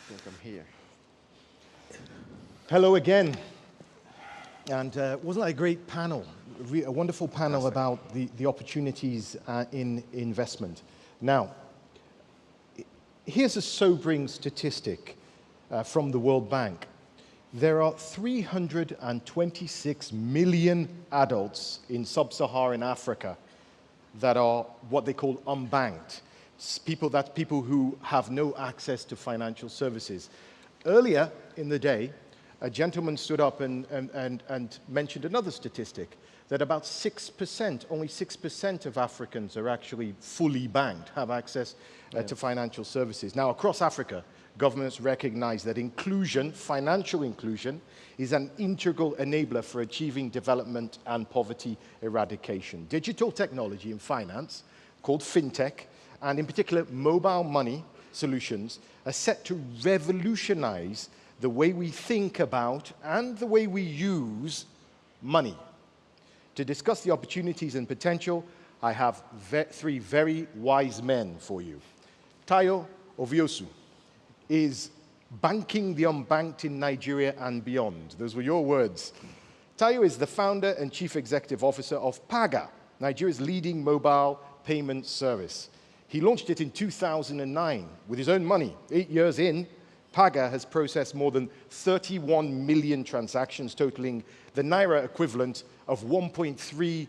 think I'm here. Hello again. And wasn't that a great panel? A wonderful panel about the opportunities in investment. Now, here's a sobering statistic from the World Bank. There are 326 million adults in sub-Saharan Africa that are what they call unbanked. People who have no access to financial services. Earlier in the day, a gentleman stood up and mentioned another statistic, that about 6%, only 6% of Africans are actually fully banked, have access to financial services. Now, across Africa, governments recognize that inclusion, financial inclusion, is an integral enabler for achieving development and poverty eradication. Digital technology in finance, called Fintech, and in particular mobile money solutions, are set to revolutionize the way we think about and the way we use money. To discuss the opportunities and potential, I have three very wise men for you. Tayo Oviosu is banking the unbanked in Nigeria and beyond. Those were your words. Tayo is the founder and chief executive officer of Paga, Nigeria's leading mobile payment service. He launched it in 2009 with his own money. 8 years in, Paga has processed more than 31 million transactions, totaling the Naira equivalent of 1.3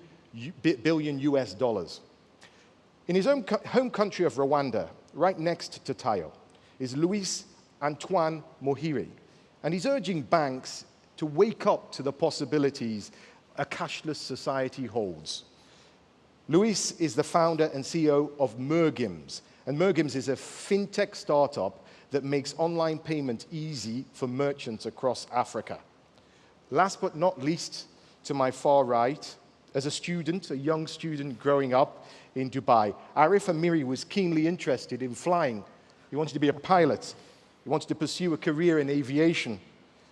billion US dollars. In his own home country of Rwanda, right next to Tayo, is Luis Antoine Muhire, and he's urging banks to wake up to the possibilities a cashless society holds. Luis is the founder and CEO of Mergims, and Mergims is a fintech startup that makes online payment easy for merchants across Africa. Last but not least, to my far right, as a student, a young student growing up in Dubai, Arif Amiri was keenly interested in flying. He wanted to be a pilot. He wanted to pursue a career in aviation.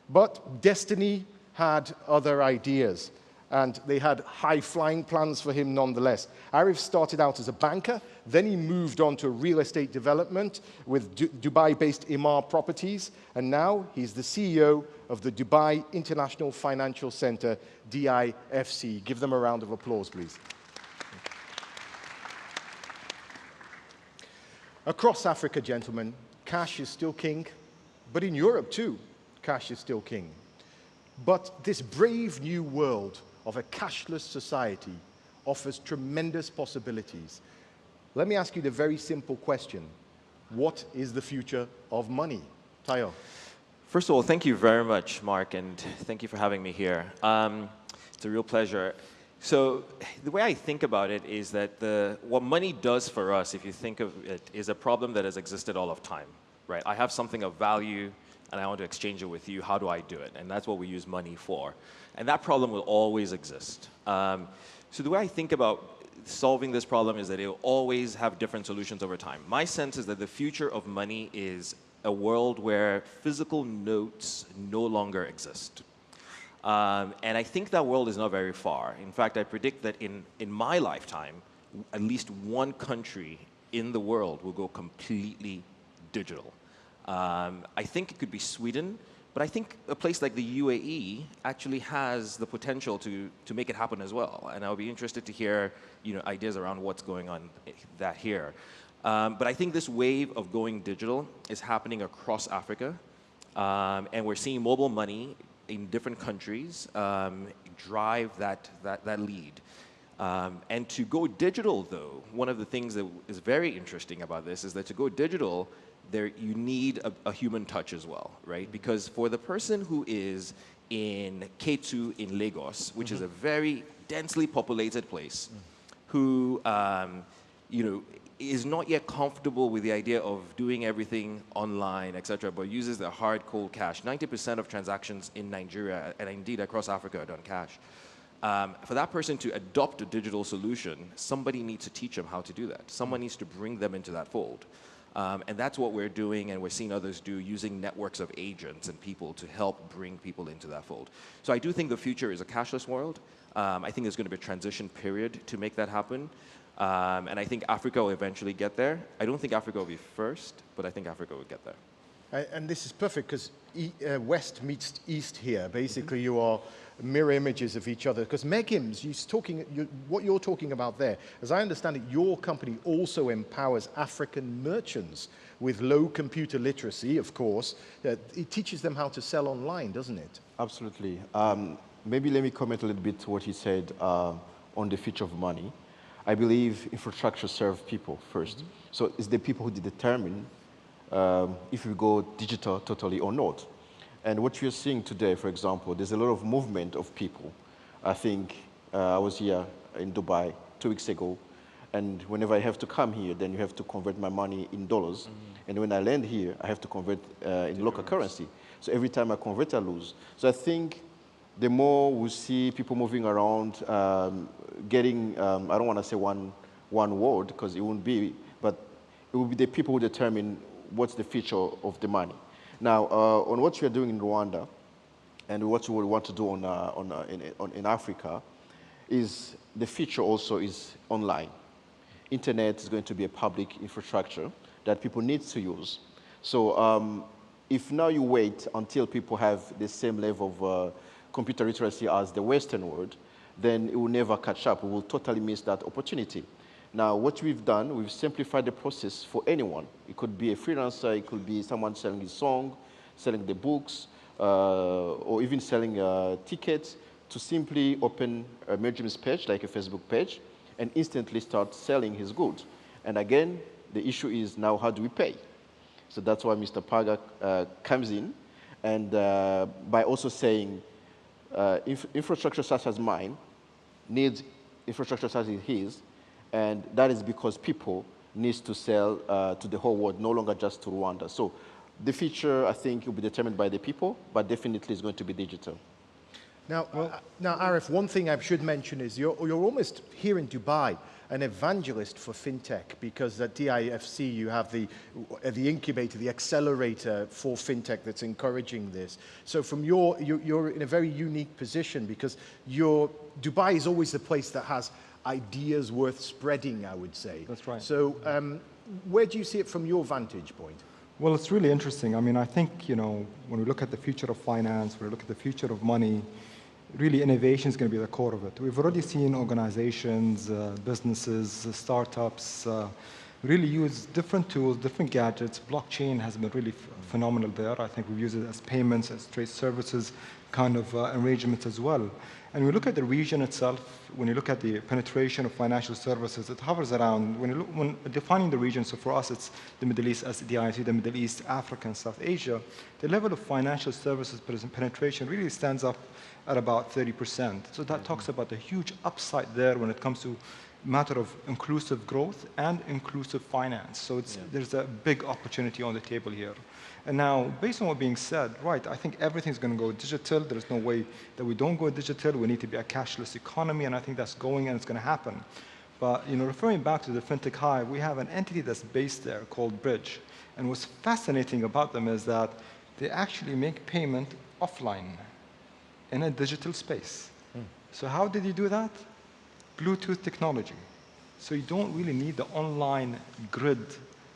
But destiny had other ideas, and they had high-flying plans for him nonetheless. Arif started out as a banker, then he moved on to real estate development with Dubai-based Emir Properties, and now he's the CEO of the Dubai International Financial Center, DIFC. Give them a round of applause, please. Across Africa, gentlemen, cash is still king, but in Europe too, cash is still king. But this brave new world of a cashless society offers tremendous possibilities. Let me ask you the very simple question. What is the future of money? Tayo. First of all, thank you very much, Mark, and thank you for having me here. It's a real pleasure. So the way I think about it is that what money does for us, if you think of it, is a problem that has existed all of time, right? I have something of value, and I want to exchange it with you. How do I do it? And that's what we use money for. And that problem will always exist. So the way I think about solving this problem is that it will always have different solutions over time. My sense is that the future of money is a world where physical notes no longer exist. And I think that world is not very far. In fact, I predict that in my lifetime, at least one country in the world will go completely digital. I think it could be Sweden, but I think a place like the UAE actually has the potential to make it happen as well. And I'll be interested to hear ideas around what's going on here. But I think this wave of going digital is happening across Africa. And we're seeing mobile money in different countries drive that lead. And to go digital, though, one of the things that is very interesting about this is that to go digital, you need a human touch as well, right? Because for the person who is in Ketu in Lagos, which is a very densely populated place, who is not yet comfortable with the idea of doing everything online, etc., but uses the hard, cold cash. 90% of transactions in Nigeria, and indeed across Africa, are done cash. For that person to adopt a digital solution, somebody needs to teach them how to do that. Someone needs to bring them into that fold. And that's what we're doing, and we're seeing others do, using networks of agents and people to help bring people into that fold. So I do think the future is a cashless world. I think there's going to be a transition period to make that happen. And I think Africa will eventually get there. I don't think Africa will be first, but I think Africa will get there. And this is perfect because West meets East here. Basically, you are mirror images of each other. Because Mergims, what you're talking about there, as I understand it, your company also empowers African merchants with low computer literacy, of course. It teaches them how to sell online, doesn't it? Absolutely. Maybe let me comment a little bit to what you said on the future of money. I believe infrastructure serves people first. So it's the people who determine if we go digital totally or not. And what you're seeing today, for example, there's a lot of movement of people. I think I was here in Dubai 2 weeks ago, and whenever I have to come here, then you have to convert my money in dollars. And when I land here, I have to convert in local currency. So every time I convert, I lose. So I think the more we see people moving around, getting, I don't want to say one word, because it won't be, but it will be the people who determine what's the future of the money. Now, on what you're doing in Rwanda, and what you would want to do in Africa, is the future also is online. Internet is going to be a public infrastructure that people need to use. So if now you wait until people have the same level of computer literacy as the Western world, then it will never catch up. We will totally miss that opportunity. Now, what we've done, we've simplified the process for anyone. It could be a freelancer, it could be someone selling his song, selling the books, or even selling tickets, to simply open a Mergims page, like a Facebook page, and instantly start selling his goods. And again, the issue is now, how do we pay? So that's why Mr. Paga comes in, and by also saying, infrastructure such as mine needs infrastructure such as his, and that is because people need to sell to the whole world, no longer just to Rwanda. So the future, I think, will be determined by the people, but definitely it's going to be digital. Now, now, Arif, one thing I should mention is you're almost here in Dubai, an evangelist for fintech, because at DIFC you have the incubator, the accelerator for fintech that's encouraging this. So from you're in a very unique position, because Dubai is always the place that has ideas worth spreading, I would say. That's right. So where do you see it from your vantage point? Well, it's really interesting. I mean, I think, you know, when we look at the future of finance, when we look at the future of money, really innovation is going to be the core of it. We've already seen organizations, businesses, startups really use different tools, different gadgets. Blockchain has been really phenomenal there. I think we've used it as payments, as trade services, kind of arrangements as well. And we look at the region itself, when you look at the penetration of financial services, it hovers around, when defining the region, so for us it's the Middle East, as DIC, the Middle East, Africa, and South Asia, the level of financial services penetration really stands up at about 30%. So that talks about the huge upside there when it comes to matter of inclusive growth and inclusive finance. So there's a big opportunity on the table here. And now, based on what being said, right, I think everything's going to go digital. There's no way that we don't go digital. We need to be a cashless economy, and I think that's going and it's going to happen. But, you know, referring back to the Fintech Hive, we have an entity that's based there called Bridge. And what's fascinating about them is that they actually make payment offline in a digital space. So how did you do that? Bluetooth technology. So you don't really need the online grid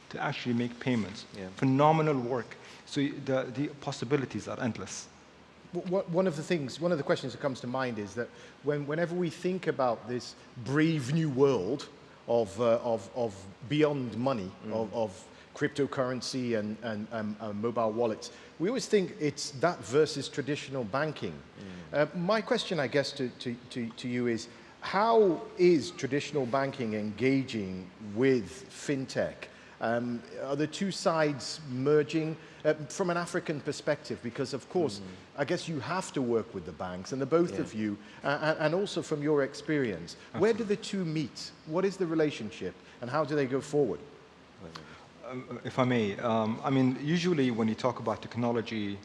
to actually make payments. Phenomenal work. So the possibilities are endless. One of the questions that comes to mind is that whenever we think about this brave new world of beyond money, of cryptocurrency and mobile wallets, we always think it's that versus traditional banking. My question, I guess, to you is, how is traditional banking engaging with fintech? Are the two sides merging from an African perspective? Because, of course, I guess you have to work with the banks, and the both of you, and also from your experience, where do the two meet? What is the relationship, and how do they go forward? If I may, I mean, usually when you talk about technology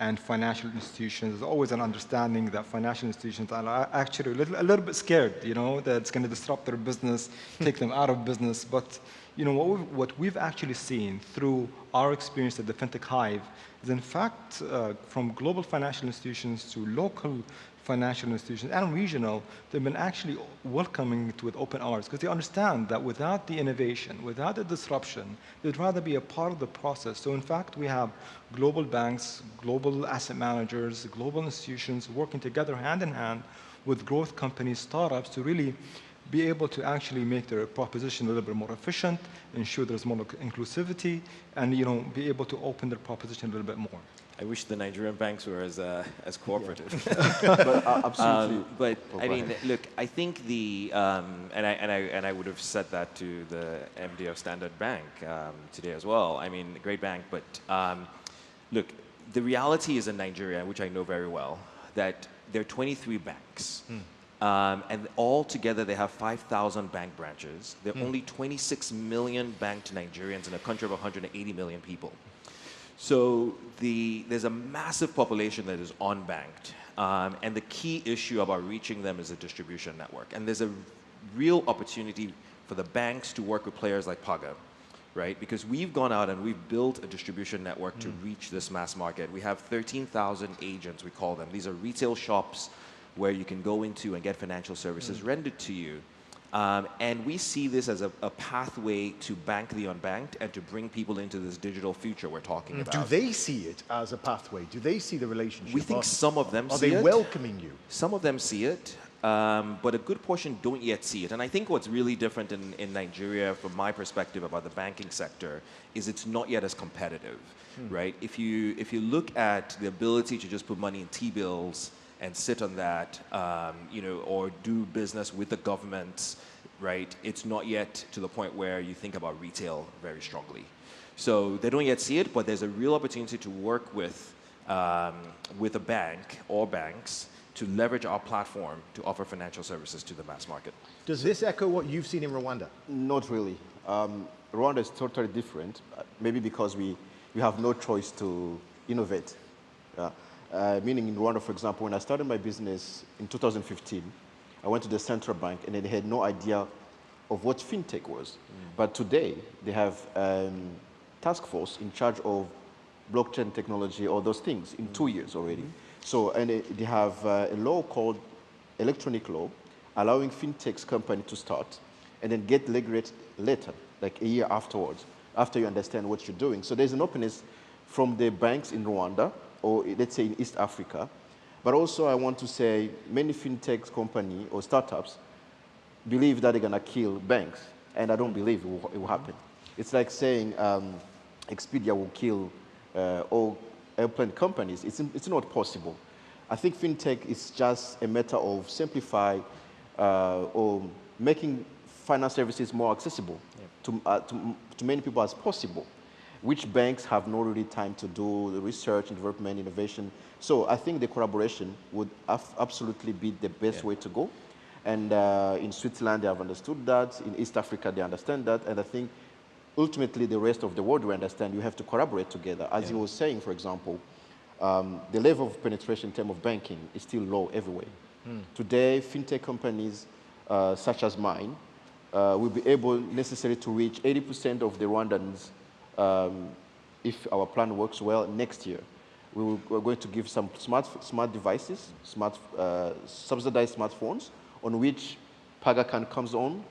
and financial institutions, there's always an understanding that financial institutions are actually a little bit scared, you know, that it's going to disrupt their business, take them out of business. But, you know, what we've actually seen through our experience at the Fintech Hive is, in fact, from global financial institutions to local financial institutions and regional, they've been actually welcoming it with open arms because they understand that without the innovation, without the disruption, they'd rather be a part of the process. So in fact, we have global banks, global asset managers, global institutions working together hand in hand with growth companies, startups to really be able to actually make their proposition a little bit more efficient, ensure there's more inclusivity, and be able to open their proposition a little bit more. I wish the Nigerian banks were as cooperative. But, absolutely. But I mean, look, I think and I would have said that to the MD of Standard Bank today as well. I mean, great bank, but look, the reality is in Nigeria, which I know very well, that there are 23 banks. And all together, they have 5,000 bank branches. There are only 26 million banked Nigerians in a country of 180 million people. So there's a massive population that is unbanked. And the key issue about reaching them is a distribution network. And there's a real opportunity for the banks to work with players like Paga, right? Because we've gone out and we've built a distribution network to reach this mass market. We have 13,000 agents, we call them. These are retail shops where you can go into and get financial services rendered to you. And we see this as a pathway to bank the unbanked and to bring people into this digital future we're talking about. Do they see it as a pathway? Do they see the relationship? We think some of them see it. Are they welcoming you? Some of them see it, but a good portion don't yet see it. And I think what's really different in Nigeria, from my perspective about the banking sector, is it's not yet as competitive, right? If you look at the ability to just put money in T-bills and sit on that, or do business with the government, right? It's not yet to the point where you think about retail very strongly. So they don't yet see it, but there's a real opportunity to work with a bank or banks to leverage our platform to offer financial services to the mass market. Does this echo what you've seen in Rwanda? Not really. Rwanda is totally different, maybe because we have no choice to innovate. Meaning in Rwanda, for example, when I started my business in 2015, I went to the central bank and they had no idea of what fintech was. But today, they have a task force in charge of blockchain technology, all those things, in 2 years already. So, and they have a law called electronic law, allowing fintechs company to start and then get regulated later, like a year afterwards, after you understand what you're doing. So there's an openness from the banks in Rwanda, or let's say in East Africa. But also I want to say many fintech company or startups believe that they're gonna kill banks, and I don't believe it will happen. It's like saying Expedia will kill all airplane companies. It's not possible. I think fintech is just a matter of simplify or making finance services more accessible to many people as possible, which banks have not really time to do the research and development, innovation. So I think the collaboration would absolutely be the best way to go. And in Switzerland, they have understood that. In East Africa, they understand that. And I think ultimately the rest of the world will understand you have to collaborate together. As you were saying, for example, the level of penetration in terms of banking is still low everywhere. Today, fintech companies such as mine will be able necessarily to reach 80% of the Rwandans if our plan works well next year. We're going to give some smart devices, subsidized smartphones, on which Paga comes on,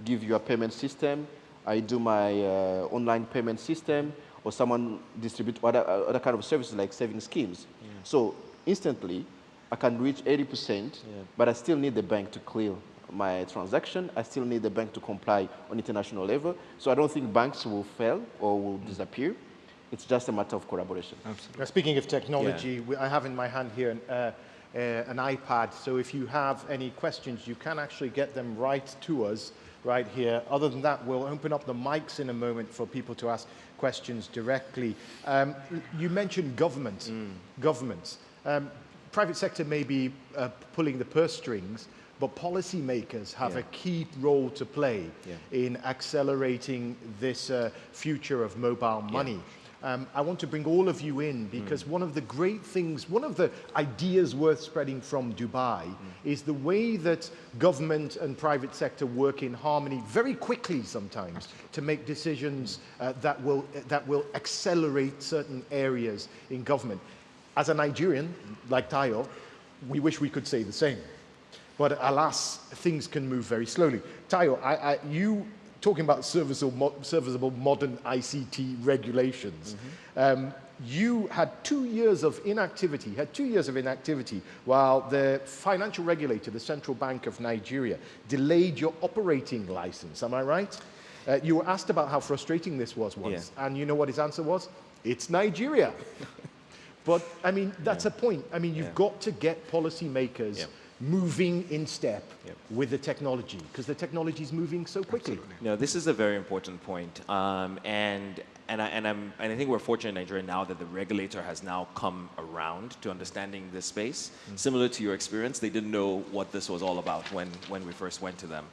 give you a payment system. I do my online payment system, or someone distribute other kind of services like saving schemes. So instantly, I can reach 80%, but I still need the bank to clear my transaction. I still need the bank to comply on international level. So I don't think banks will fail or will disappear. It's just a matter of collaboration. Absolutely. Now, speaking of technology, I have in my hand here an iPad. So if you have any questions, you can actually get them right to us right here. Other than that, we'll open up the mics in a moment for people to ask questions directly. You mentioned government, governments. Private sector may be pulling the purse strings, but policymakers have a key role to play in accelerating this future of mobile money. I want to bring all of you in because one of the great things, one of the ideas worth spreading from Dubai is the way that government and private sector work in harmony very quickly sometimes to make decisions that will accelerate certain areas in government. As a Nigerian, like Tayo, we wish we could say the same. But alas, things can move very slowly. Tayo, you talking about serviceable modern ICT regulations. You had 2 years of inactivity, while the financial regulator, the Central Bank of Nigeria, delayed your operating license. Am I right? You were asked about how frustrating this was once, and you know what his answer was? It's Nigeria. But I mean, that's a point. I mean, you've got to get policymakers moving in step with the technology, because the technology is moving so quickly. Absolutely. No, this is a very important point. And I think we're fortunate in Nigeria now that the regulator has now come around to understanding this space. Similar to your experience, they didn't know what this was all about when we first went to them.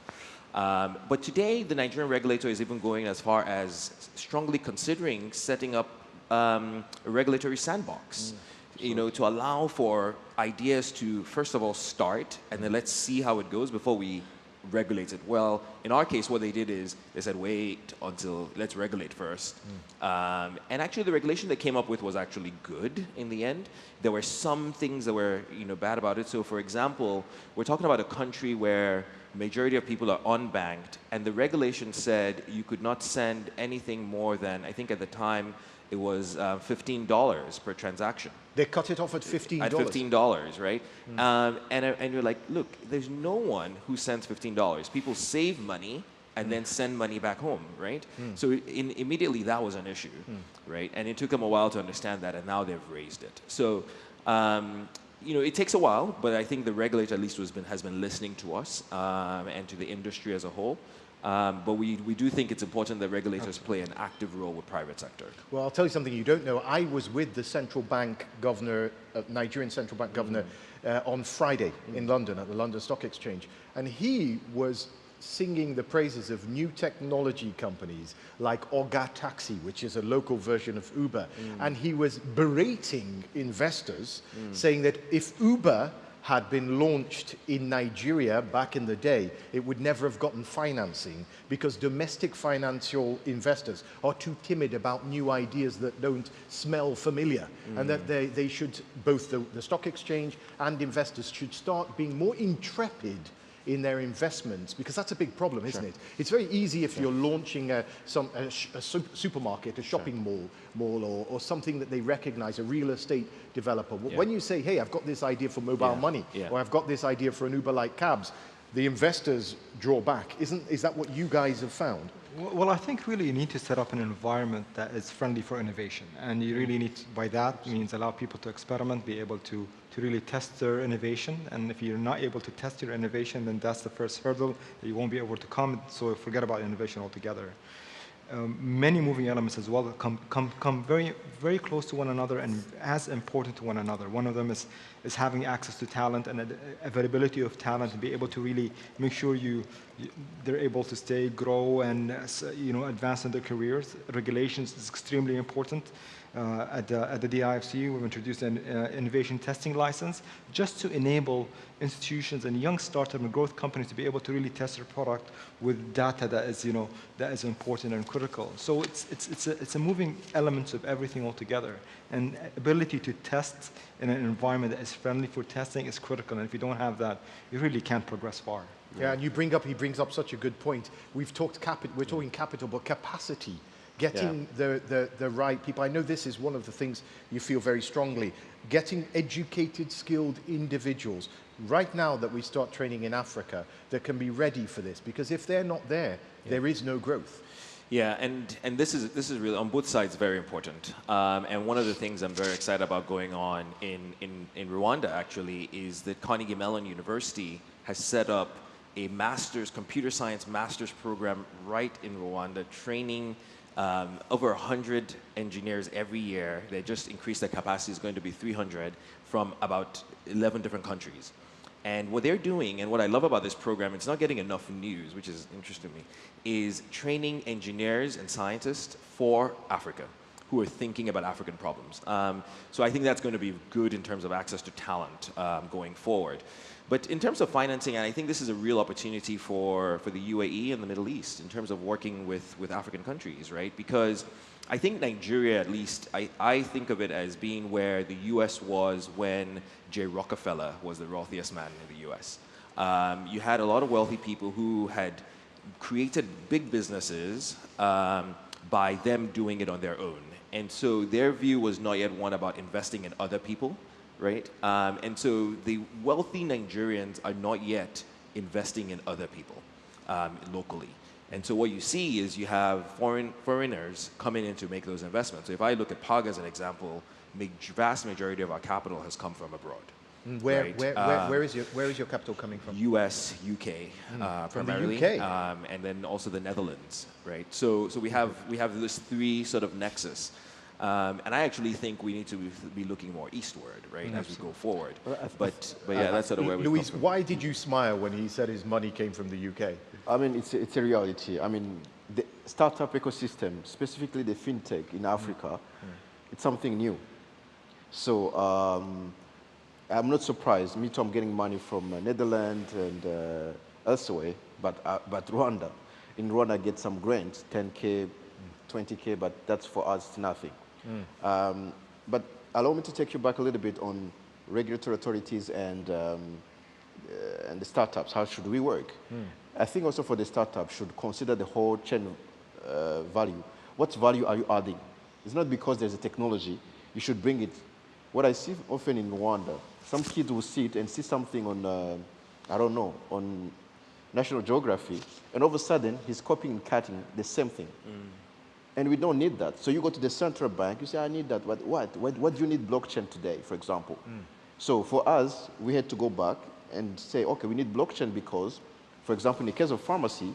But today, the Nigerian regulator is even going as far as strongly considering setting up a regulatory sandbox, you know, to allow for ideas to, first of all, start, and then let's see how it goes before we regulate it. Well, in our case, what they did is they said, wait until, let's regulate first. And actually, the regulation they came up with was actually good in the end. There were some things that were, you know, bad about it. So, for example, we're talking about a country where majority of people are unbanked, and the regulation said you could not send anything more than, I think at the time, it was $15 per transaction. They cut it off at $15. At $15, right? And you're like, look, there's no one who sends $15. People save money and then send money back home, right? So immediately that was an issue, right? And it took them a while to understand that, and now they've raised it. So, you know, it takes a while, but I think the regulator at least has been listening to us and to the industry as a whole. But we do think it's important that regulators play an active role with private sector. Well, I'll tell you something you don't know. I was with the central bank governor, Nigerian central bank governor, on Friday in London at the London Stock Exchange. And he was singing the praises of new technology companies like Oga Taxi, which is a local version of Uber. And he was berating investors, saying that if Uber had been launched in Nigeria back in the day, it would never have gotten financing because domestic financial investors are too timid about new ideas that don't smell familiar. And that they should, both the stock exchange and investors should start being more intrepid in their investments, because that's a big problem, isn't it? It's very easy if you're launching a supermarket, a shopping mall, or something that they recognize, a real estate developer. When you say, hey, I've got this idea for mobile money, or I've got this idea for an Uber-like cabs, the investors draw back. Is that what you guys have found? Well, I think really you need to set up an environment that is friendly for innovation. And you really need, by that means, allow people to experiment, be able to really test their innovation. And if you're not able to test your innovation, then that's the first hurdle that you won't be able to come. So forget about innovation altogether. Many moving elements as well come very, very close to one another and as important to one another. One of them is having access to talent and availability of talent, and be able to really make sure they're able to stay, grow, and advance in their careers. Regulations is extremely important. At the DIFC, we've introduced an innovation testing license just to enable institutions and young startup and growth companies to be able to really test their product with data that is important and critical. So it's a moving element of everything altogether, and ability to test in an environment that is friendly for testing is critical. And if you don't have that, you really can't progress far. Yeah, and he brings up such a good point. We're talking capital, but capacity. Getting the right people. I know this is one of the things you feel very strongly. Getting educated, skilled individuals right now that we start training in Africa that can be ready for this. Because if they're not there, there is no growth. Yeah, and this is really on both sides very important. And one of the things I'm very excited about going on in Rwanda actually is that Carnegie Mellon University has set up a computer science master's program right in Rwanda, training over 100 engineers every year. They just increased their capacity. It's going to be 300 from about 11 different countries. And what they're doing, and what I love about this program, it's not getting enough news, which is interesting to me, is training engineers and scientists for Africa. who are thinking about African problems. So I think that's going to be good in terms of access to talent going forward. But in terms of financing, and I think this is a real opportunity for the UAE and the Middle East in terms of working with African countries, right? Because I think Nigeria, at least, I think of it as being where the US was when J. Rockefeller was the wealthiest man in the US. You had a lot of wealthy people who had created big businesses by them doing it on their own. And so their view was not yet one about investing in other people, right? And so the wealthy Nigerians are not yet investing in other people locally. And so what you see is you have foreigners coming in to make those investments. So if I look at Paga as an example, vast majority of our capital has come from abroad. Where right? where is your capital coming from? US, UK, From primarily, the UK? And then also the Netherlands, right? So we have this three sort of nexus, and I actually think we need to be looking more eastward, right, as we go forward. But yeah, that's sort of where we Luis, come from. why did you smile when he said his money came from the UK? I mean, it's a reality. I mean, the startup ecosystem, specifically the fintech in Africa, it's something new. So I'm not surprised. Me too, I'm getting money from Netherlands and elsewhere, but Rwanda. In Rwanda, I get some grants, 10K, 20K, but that's for us nothing. But allow me to take you back a little bit on regulatory authorities and the startups. How should we work? I think also for the startup should consider the whole chain value. What value are you adding? It's not because there's a technology. You should bring it. What I see often in Rwanda, some kid will see it and see something on, I don't know, on National Geography, and all of a sudden he's copying and cutting the same thing. And we don't need that. So you go to the central bank, you say, I need that. But what do you need blockchain today, for example? So for us, we had to go back and say, okay, we need blockchain because, for example, in the case of pharmacy,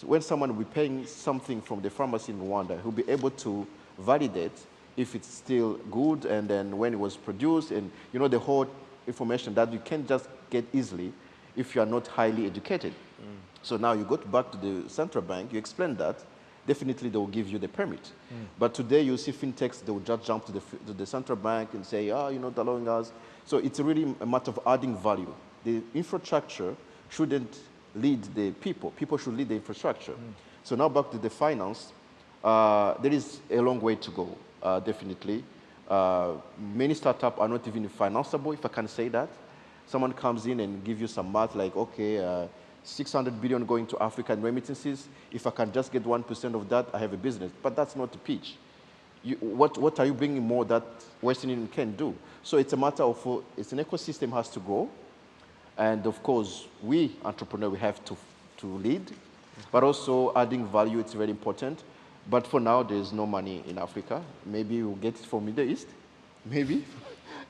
when someone will be paying something from the pharmacy in Rwanda, he'll be able to validate if it's still good, and then when it was produced, and you know the whole information that you can't just get easily if you are not highly educated. So now you go back to the central bank, you explain that, definitely they will give you the permit. But today you see fintechs, they will just jump to the central bank and say, you're not allowing us. So it's really a matter of adding value. The infrastructure shouldn't lead the people. People should lead the infrastructure. So now back to the finance, there is a long way to go. Definitely. Many startups are not even financeable, if I can say that. Someone comes in and gives you some math like, okay, 600 billion going to Africa in remittances. If I can just get 1% of that, I have a business. But that's not the pitch. What are you bringing more that Western Union can do? So it's a matter of, it's an ecosystem has to grow. And of course, we entrepreneurs, we have to lead. But also adding value, it's very important. But for now, there's no money in Africa. Maybe we'll get it from Middle East, maybe.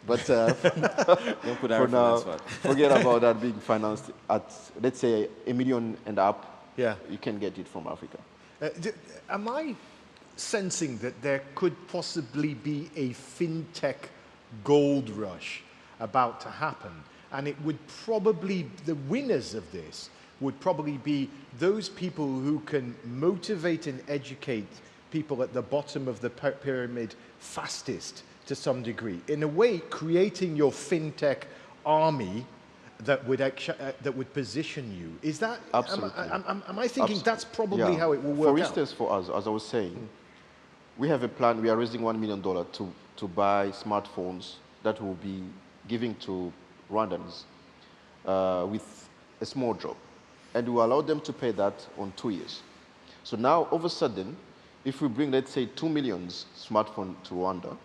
But Don't put for now, forget that. about that being financed at, let's say, $1 million and up. Yeah. You can get it from Africa. Am I sensing that there could possibly be a fintech gold rush about to happen? And it would probably, the winners of this would probably be those people who can motivate and educate people at the bottom of the pyramid fastest to some degree. In a way, creating your fintech army that would position you. Is that, Absolutely. am I thinking that's probably how it will work For instance, for us, as I was saying, we have a plan, we are raising $1 million to buy smartphones that will be giving to Rwandans with a small job. And we allow them to pay that on 2 years. So now, all of a sudden, if we bring, let's say, 2 million smartphones to Rwanda,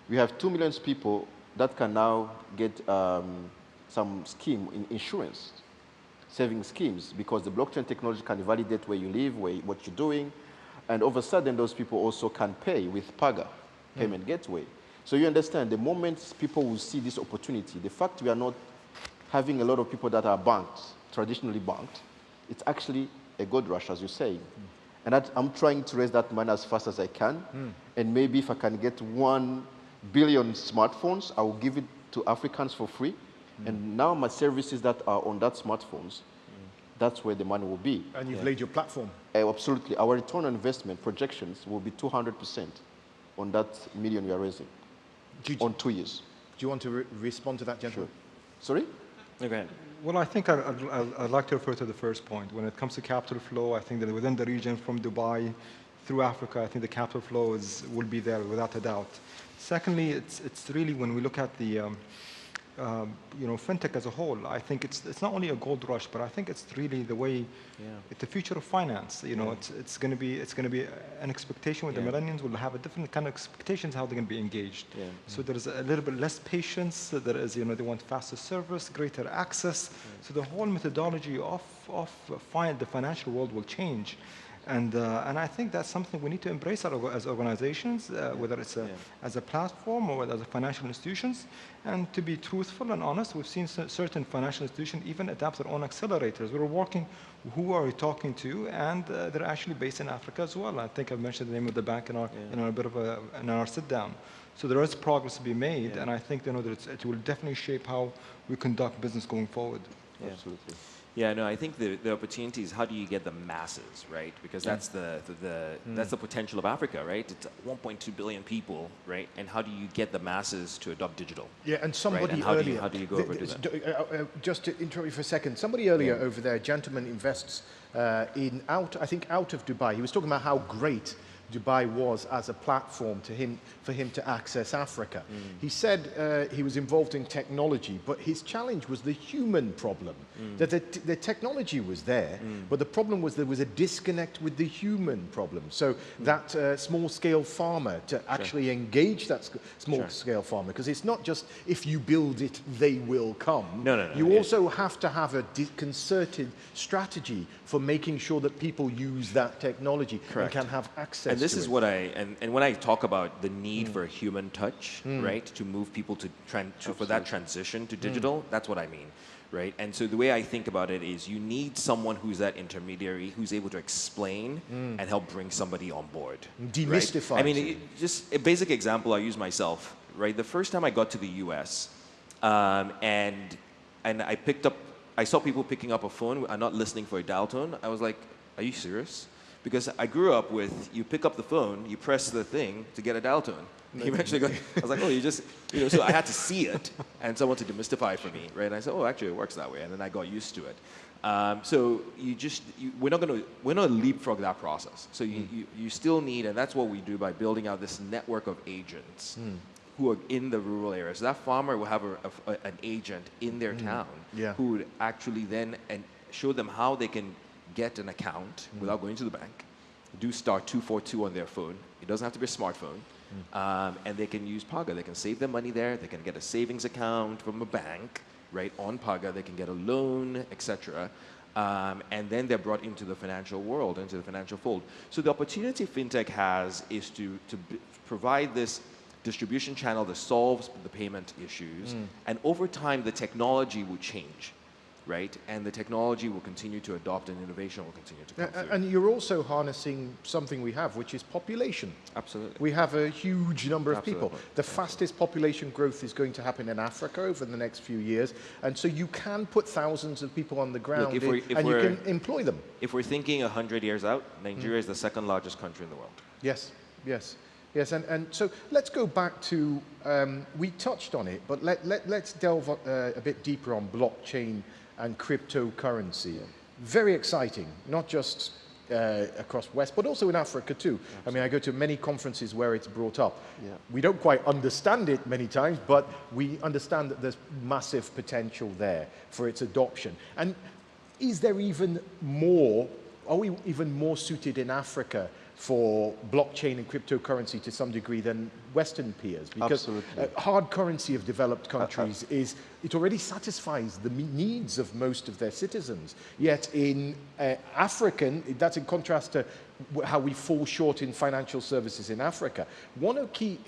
we have 2 million people that can now get some scheme in insurance, saving schemes, because the blockchain technology can validate where you live, what you're doing, and all of a sudden, those people also can pay with Paga, payment gateway. So you understand, the moment people will see this opportunity, the fact we are not having a lot of people that are banked, traditionally banked, it's actually a gold rush, as you say. And I'm trying to raise that money as fast as I can. And maybe if I can get 1 billion smartphones, I will give it to Africans for free. And now my services that are on that smartphones, that's where the money will be. And you've laid your platform. Absolutely. Our return on investment projections will be 200%. on that million you are raising on 2 years. Do you want to respond to that, gentleman? Sure. Sorry? No, go ahead. Well, I think I'd like to refer to the first point. When it comes to capital flow, I think that within the region from Dubai through Africa, I think the capital flow will be there without a doubt. Secondly, it's really when we look at the fintech as a whole, I think it's not only a gold rush, but I think it's really the way, the future of finance. It's going to be an expectation where the millennials will have a different kind of expectations how they're going to be engaged. So there's a little bit less patience. There is, they want faster service, greater access. So the whole methodology of the financial world will change. And I think that's something we need to embrace as organizations, whether it's as a platform or as a financial institutions. And to be truthful and honest, we've seen certain financial institutions even adapt their own accelerators. We're working, who are we talking to? And they're actually based in Africa as well. I think I've mentioned the name of the bank in our sit down. So there is progress to be made, and I think that it will definitely shape how we conduct business going forward. Absolutely. Yeah, no, I think the opportunity is how do you get the masses, right? Because that's that's the potential of Africa, right? It's 1.2 billion people, right? And how do you get the masses to adopt digital? Yeah, and somebody right? And earlier. How do you go over to that? Just to interrupt you for a second, somebody earlier over there, a gentleman invests out of Dubai. He was talking about how great Dubai was as a platform for him to access Africa. He said he was involved in technology, but his challenge was the human problem. That the technology was there, but the problem was there was a disconnect with the human problem. So that small-scale farmer, to actually engage that small-scale farmer, because it's not just if you build it, they will come. No. You also have to have a concerted strategy for making sure that people use that technology and can have access. And this is what and when I talk about the need for a human touch, right, to move people for that transition to digital, that's what I mean, right? And so the way I think about it is you need someone who's that intermediary, who's able to explain and help bring somebody on board. Demystify. Right? I mean, just a basic example, I'll use myself, right? The first time I got to the US, and I saw people picking up a phone and not listening for a dial tone. I was like, are you serious? Because I grew up with, you pick up the phone, you press the thing to get a dial tone. Eventually, I was like, oh, so I had to see it and someone to demystify it for me, right? And I said, oh, actually, it works that way. And then I got used to it. So we're not going to leapfrog that process. So you still need, and that's what we do by building out this network of agents who are in the rural areas. So that farmer will have an agent in their town who would actually then show them how they can get an account without going to the bank, do *242 on their phone. It doesn't have to be a smartphone. And they can use Paga. They can save their money there. They can get a savings account from a bank, right, on Paga. They can get a loan, etc. And then they're brought into the financial world, into the financial fold. So the opportunity FinTech has is to provide this distribution channel that solves the payment issues. And over time, the technology will change. Right, and the technology will continue to adopt, and innovation will continue to come through. And you're also harnessing something we have, which is population. Absolutely. We have a huge number of people. The fastest population growth is going to happen in Africa over the next few years, and so you can put thousands of people on the ground and you can employ them. If we're thinking 100 years out, Nigeria is the second largest country in the world. Yes, and so let's go back to, we touched on it, but let's delve a bit deeper on blockchain and cryptocurrency. Very exciting, not just across West, but also in Africa too. Absolutely. I mean, I go to many conferences where it's brought up. We don't quite understand it many times, but we understand that there's massive potential there for its adoption. And is there even more, are we even more suited in Africa for blockchain and cryptocurrency to some degree than Western peers? Because hard currency of developed countries it already satisfies the needs of most of their citizens. Yet in African, that's in contrast to how we fall short in financial services in Africa. One of key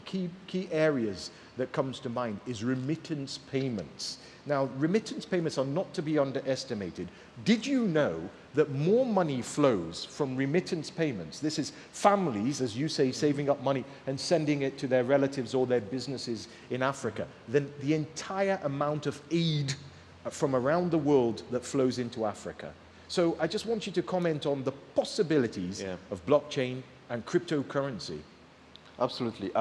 areas that comes to mind is remittance payments. Now, remittance payments are not to be underestimated. Did you know that more money flows from remittance payments? This is families, as you say, saving up money and sending it to their relatives or their businesses in Africa, than the entire amount of aid from around the world that flows into Africa. So I just want you to comment on the possibilities of blockchain and cryptocurrency. Absolutely.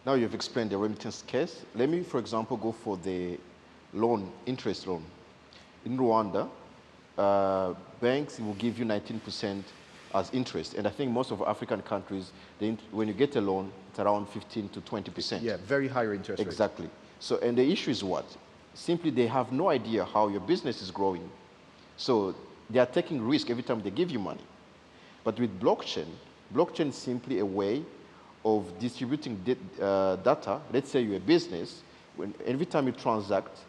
Now you've explained the remittance case. Let me, for example, go for the loan, interest loan. In Rwanda, banks will give you 19% as interest. And I think most of African countries, when you get a loan, it's around 15 to 20%. Yeah, very higher interest rate. Exactly. So, and the issue is what? Simply they have no idea how your business is growing. So they are taking risk every time they give you money. But with blockchain is simply a way of distributing data. Let's say you're a business, every time you transact,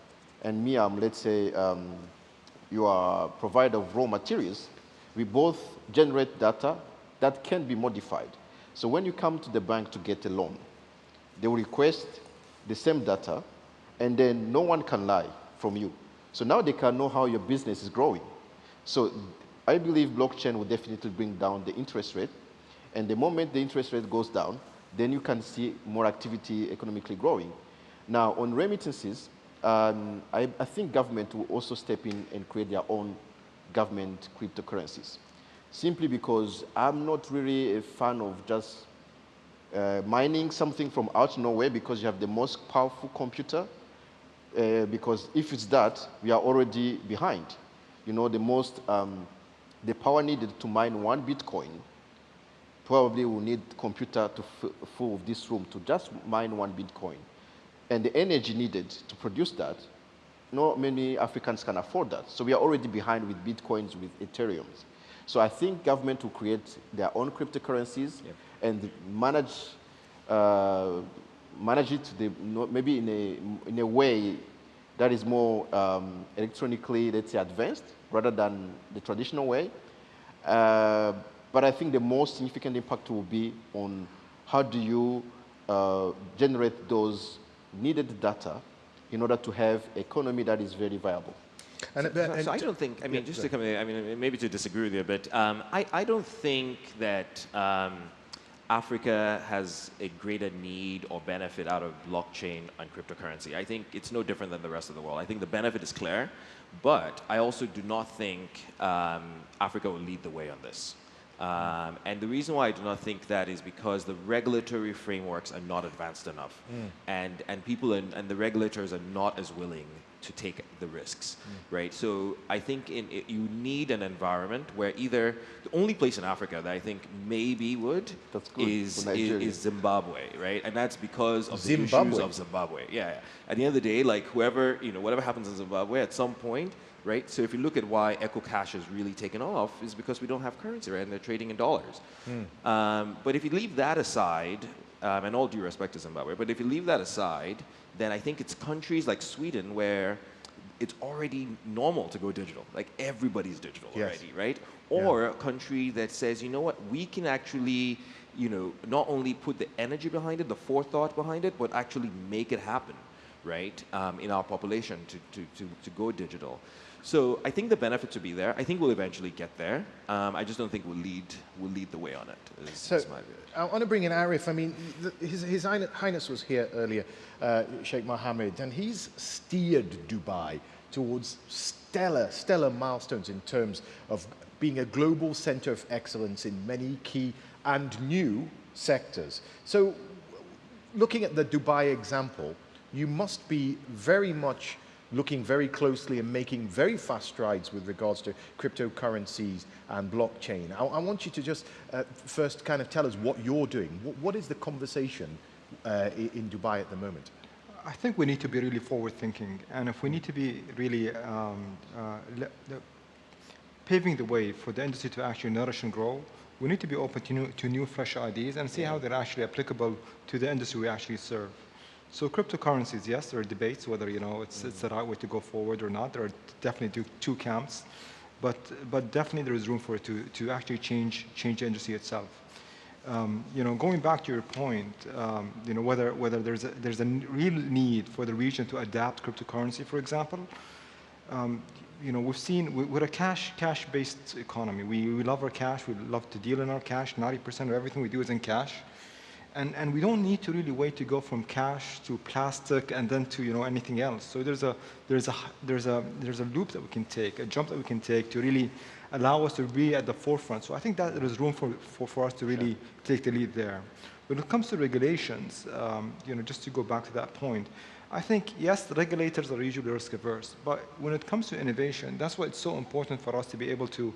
and me, let's say you are a provider of raw materials, we both generate data that can be modified. So when you come to the bank to get a loan, they will request the same data, and then no one can lie from you. So now they can know how your business is growing. So I believe blockchain will definitely bring down the interest rate, and the moment the interest rate goes down, then you can see more activity economically growing. Now, on remittances, I think government will also step in and create their own government cryptocurrencies. Simply because I'm not really a fan of just mining something from out nowhere because you have the most powerful computer. Because if it's that, we are already behind. You know, the power needed to mine one Bitcoin probably will need computer to full of this room to just mine one Bitcoin. And the energy needed to produce that, not many Africans can afford that. So we are already behind with Bitcoins, with Ethereums. So I think government will create their own cryptocurrencies and manage it maybe in a way that is more electronically, let's say, advanced rather than the traditional way. But I think the most significant impact will be on how do you generate those needed data in order to have an economy that is very viable. So I don't think, I mean, just to come in, I mean, maybe to disagree with you a bit, I don't think that Africa has a greater need or benefit out of blockchain and cryptocurrency. I think it's no different than the rest of the world. I think the benefit is clear, but I also do not think Africa will lead the way on this. And the reason why I do not think that is because the regulatory frameworks are not advanced enough. And people and the regulators are not as willing to take the risks, right? So I think you need an environment where either, the only place in Africa that I think maybe would is Zimbabwe, right? And that's because of the issues of Zimbabwe. Yeah. At the end of the day, like whoever, whatever happens in Zimbabwe at some point, right? So if you look at why EcoCash has really taken off, is because we don't have currency, right? And they're trading in dollars. But if you leave that aside, and all due respect to Zimbabwe, but if you leave that aside, then I think it's countries like Sweden where it's already normal to go digital. Like everybody's digital already, right? Or a country that says, you know what, we can actually, not only put the energy behind it, the forethought behind it, but actually make it happen, right? In our population to go digital. So I think the benefits will be there. I think we'll eventually get there. I just don't think we'll lead the way on it. Is my view. I want to bring in Arif. I mean, His Highness was here earlier, Sheikh Mohammed, and he's steered Dubai towards stellar milestones in terms of being a global center of excellence in many key and new sectors. So looking at the Dubai example, you must be very much looking very closely and making very fast strides with regards to cryptocurrencies and blockchain. I want you to just first kind of tell us what you're doing. What is the conversation in Dubai at the moment? I think we need to be really forward-thinking, and if we need to be really paving the way for the industry to actually nourish and grow, we need to be open to new, fresh ideas and see how they're actually applicable to the industry we actually serve. So cryptocurrencies, yes, there are debates whether it's the right way to go forward or not. There are definitely two camps, but definitely there is room for it to actually change the industry itself. Going back to your point, whether there's a real need for the region to adapt cryptocurrency, for example. We've seen we're a cash-based economy. We love our cash. We love to deal in our cash. 90% of everything we do is in cash. And we don't need to really wait to go from cash to plastic and then to anything else. So there's a loop that we can take, a jump that we can take to really allow us to be at the forefront. So I think that there is room for us to really take the lead there. When it comes to regulations, just to go back to that point, I think, yes, the regulators are usually risk averse, but when it comes to innovation, that's why it's so important for us to be able to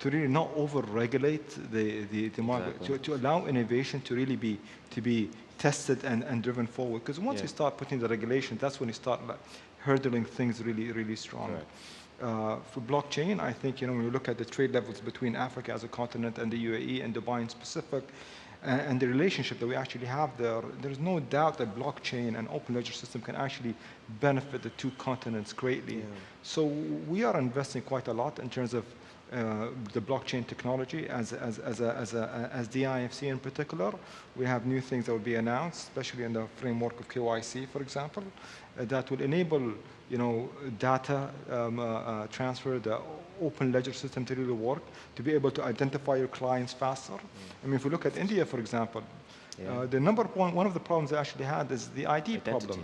really not over-regulate the market, to allow innovation to really be tested and driven forward. Because once you start putting the regulations, that's when you start hurdling things really, really strong. For blockchain, I think, when you look at the trade levels between Africa as a continent and the UAE and Dubai in specific, and the relationship that we actually have there, there's no doubt that blockchain and open ledger system can actually benefit the two continents greatly. So we are investing quite a lot in terms of the blockchain technology as DIFC in particular. We have new things that will be announced, especially in the framework of KYC, for example, that will enable data transfer, the open ledger system to really work, to be able to identify your clients faster. I mean, if we look at India, for example, one of the problems they actually had is the ID problem.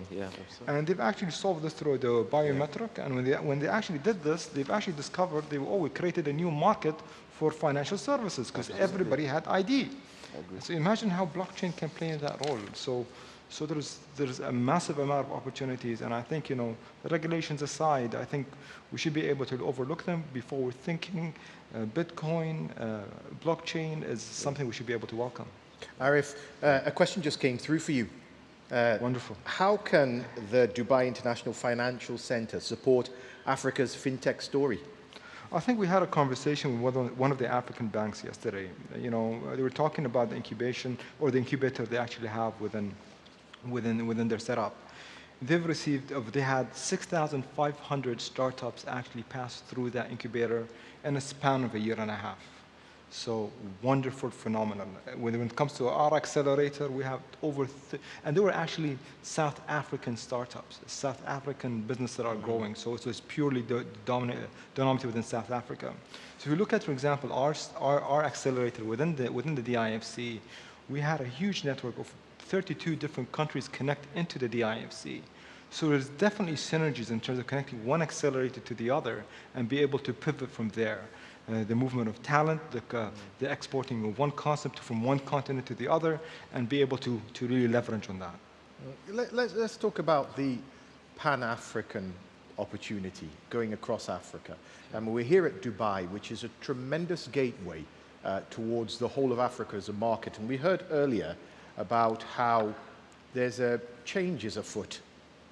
And they've actually solved this through the biometric. And when they actually did this, they've actually discovered we created a new market for financial services because everybody had ID. So imagine how blockchain can play in that role. So there's a massive amount of opportunities, and I think, the regulations aside, I think we should be able to overlook them before we're thinking Bitcoin, blockchain is something we should be able to welcome. Arif, a question just came through for you. Wonderful. How can the Dubai International Financial Center support Africa's fintech story? I think we had a conversation with one of the African banks yesterday. They were talking about the incubation or the incubator they actually have within their setup. They had 6,500 startups actually pass through that incubator in a span of a year and a half. So wonderful phenomenon. When it comes to our accelerator, we have and they were actually South African startups, South African businesses that are growing. So it was purely dominated within South Africa. So if you look at, for example, our accelerator within the DIFC, we had a huge network of 32 different countries connect into the DIFC. So there's definitely synergies in terms of connecting one accelerator to the other and be able to pivot from there. The movement of talent, the exporting of one concept from one continent to the other, and be able to really leverage on that. Let's talk about the Pan-African opportunity going across Africa. We're here at Dubai, which is a tremendous gateway towards the whole of Africa as a market. And we heard earlier about how there's changes afoot,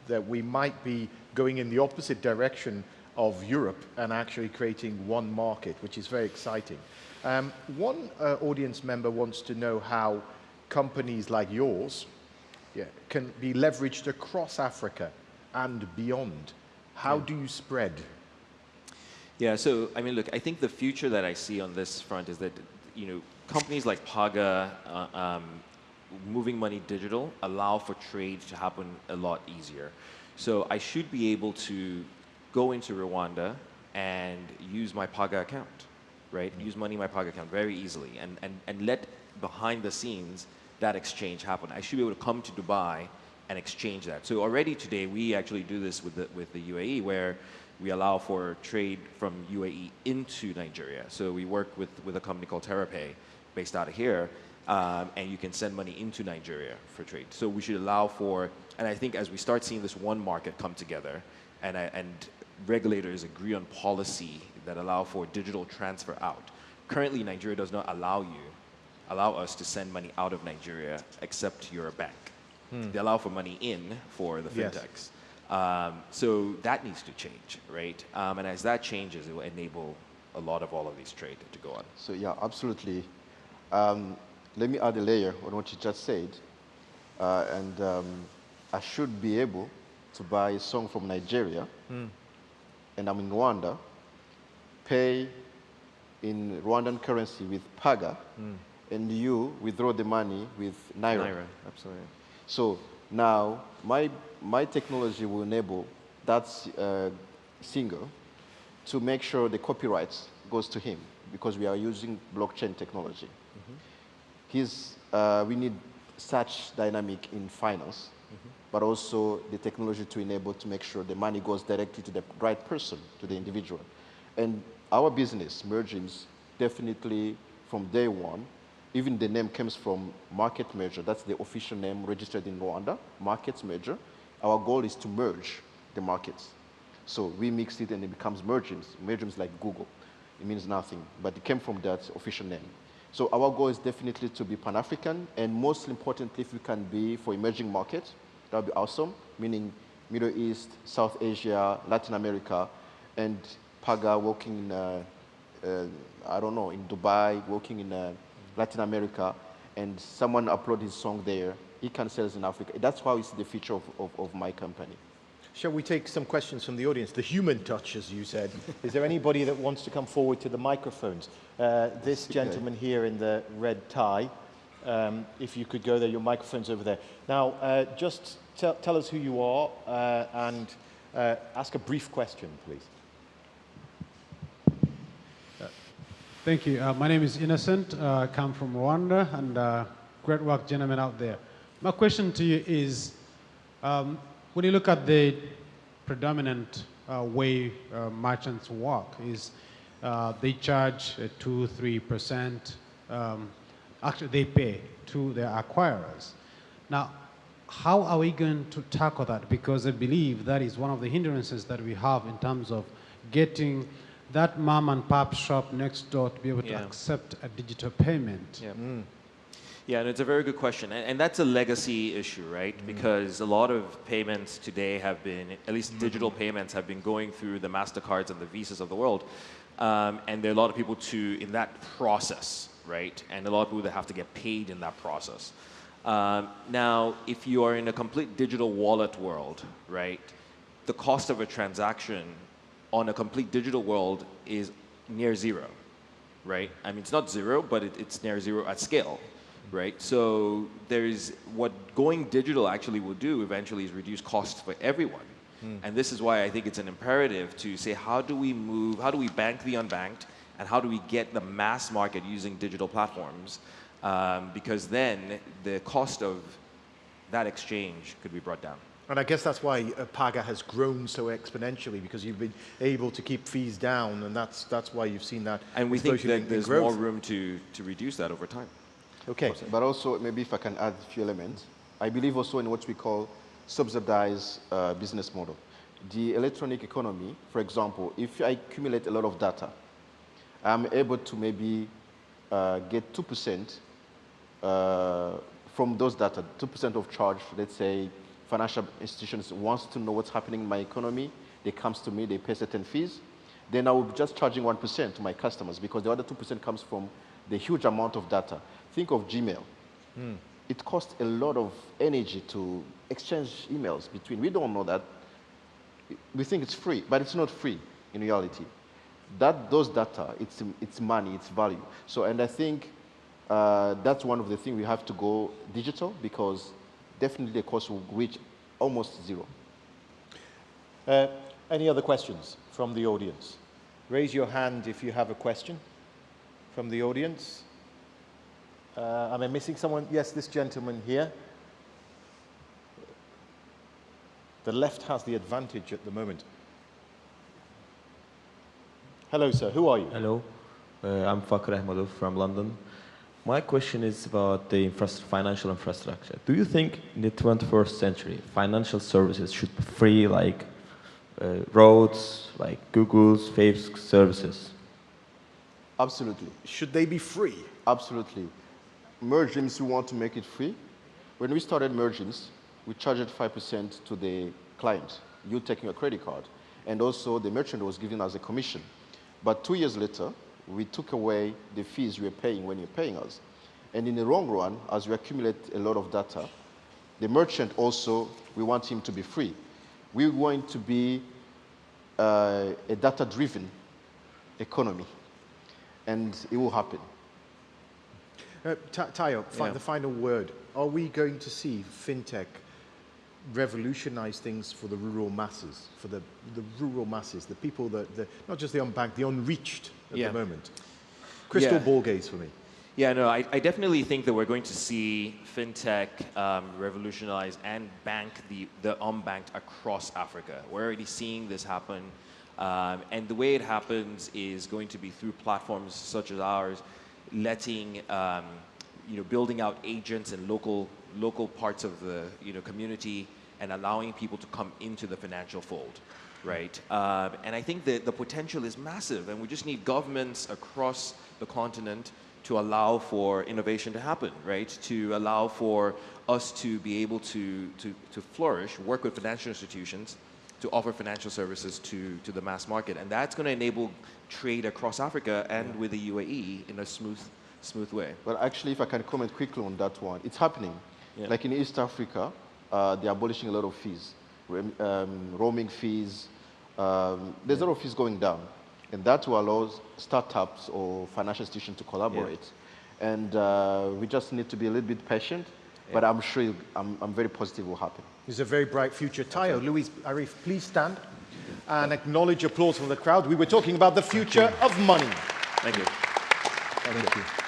that we might be going in the opposite direction of Europe and actually creating one market, which is very exciting. One audience member wants to know how companies like yours can be leveraged across Africa and beyond. How do you spread? Yeah, so I mean, look, I think the future that I see on this front is that, companies like Paga, moving money digital, allow for trade to happen a lot easier. So I should be able to go into Rwanda and use my Paga account, right? Use money in my Paga account very easily and let behind the scenes that exchange happen. I should be able to come to Dubai and exchange that. So already today, we actually do this with the UAE, where we allow for trade from UAE into Nigeria. So we work with a company called TerraPay based out of here, and you can send money into Nigeria for trade. So we should allow for, and I think as we start seeing this one market come together, and regulators agree on policy that allow for digital transfer out. Currently, Nigeria does not allow us to send money out of Nigeria except you're a bank. They allow for money in for the fintechs. So that needs to change, right? And as that changes, it will enable a lot of all of these trade to go on. So yeah, absolutely. Let me add a layer on what you just said. I should be able to buy a song from Nigeria, and I'm in Rwanda, pay in Rwandan currency with Paga, and you withdraw the money with Naira. Naira, absolutely. So now my technology will enable that singer to make sure the copyrights goes to him, because we are using blockchain technology. We need such dynamic in finance, but also the technology to enable to make sure the money goes directly to the right person, to the individual. And our business, Mergims, definitely from day one, even the name comes from Market Merger. That's the official name registered in Rwanda, Markets Merger. Our goal is to merge the markets. So we mixed it and it becomes Mergims. Mergims like Google. It means nothing, but it came from that official name. So our goal is definitely to be Pan-African, and most importantly, if we can be for emerging markets, that would be awesome, meaning Middle East, South Asia, Latin America, and Paga working in, I don't know, in Dubai, working in Latin America, and someone upload his song there, he can sell it in Africa. That's how it's the future of my company. Shall we take some questions from the audience? The human touch, as you said. Is there anybody that wants to come forward to the microphones? This gentleman here in the red tie, if you could go there, your microphone's over there. Now, just tell us who you are and ask a brief question, please. Thank you. My name is Innocent. I come from Rwanda, and great work, gentlemen, out there. My question to you is, when you look at the predominant way merchants work, is they charge 2-3%. Actually, they pay to their acquirers. Now, how are we going to tackle that? Because I believe that is one of the hindrances that we have in terms of getting that mom and pop shop next door to be able to accept a digital payment. Yeah. Yeah, and it's a very good question. And that's a legacy issue, right? Because a lot of payments today have been, at least digital payments, have been going through the MasterCards and the Visas of the world. And there are a lot of people in that process, right? And a lot of people that have to get paid in that process. Now, if you are in a complete digital wallet world, right, the cost of a transaction on a complete digital world is near zero, right? I mean, it's not zero, but it's near zero at scale. Right, so what going digital actually will do eventually is reduce costs for everyone. And this is why I think it's an imperative to say, how do we bank the unbanked, and how do we get the mass market using digital platforms? Because then the cost of that exchange could be brought down. And I guess that's why Paga has grown so exponentially, because you've been able to keep fees down, and that's why you've seen that. And we think that there's more room to reduce that over time. Okay. But also, maybe if I can add a few elements, I believe also in what we call subsidized business model. The electronic economy, for example, if I accumulate a lot of data, I'm able to maybe get 2% from those data, 2% of charge. Let's say financial institutions wants to know what's happening in my economy. They comes to me, they pay certain fees. Then I will be just charging 1% to my customers, because the other 2% comes from the huge amount of data. Think of Gmail. It costs a lot of energy to exchange emails between. We don't know that. We think it's free, but it's not free in reality. Those data, it's money, it's value. So, and I think that's one of the things we have to go digital, because definitely the cost will reach almost zero. Any other questions from the audience? Raise your hand if you have a question from the audience. Am I missing someone? Yes, this gentleman here. The left has the advantage at the moment. Hello, sir. Who are you? Hello. I'm Fakr Ahmadov from London. My question is about the financial infrastructure. Do you think in the 21st century, financial services should be free, like roads, like Google's, Facebook's services? Absolutely. Should they be free? Absolutely. Mergims, we want to make it free. When we started Mergims, we charged 5% to the client, you taking a credit card, and also the merchant was giving us a commission. But 2 years later, we took away the fees you were paying when you're paying us. And in the long run, as we accumulate a lot of data, the merchant also, we want him to be free. We're going to be a data-driven economy, and it will happen. Tayo, the final word. Are we going to see Fintech revolutionize things for the rural masses, for the rural masses, the people that, not just the unbanked, the unreached at the moment? Crystal ball gaze for me. Yeah, no, I definitely think that we're going to see Fintech revolutionize and bank the unbanked across Africa. We're already seeing this happen. And the way it happens is going to be through platforms such as ours, letting, building out agents in local parts of the community and allowing people to come into the financial fold, right? And I think that the potential is massive, and we just need governments across the continent to allow for innovation to happen, right? To allow for us to be able to flourish, work with financial institutions to offer financial services to the mass market. And that's going to enable trade across Africa and with the UAE in a smooth way. Well, actually, if I can comment quickly on that one, it's happening. Yeah. Like in East Africa, they're abolishing a lot of fees, roaming fees. There's a lot of fees going down. And that will allow startups or financial institutions to collaborate. Yeah. And we just need to be a little bit patient, but I'm sure, I'm very positive it will happen. There's a very bright future. Tayo, Louise, Arif, please stand and acknowledge applause from the crowd. We were talking about the future of money. Thank you. Thank you.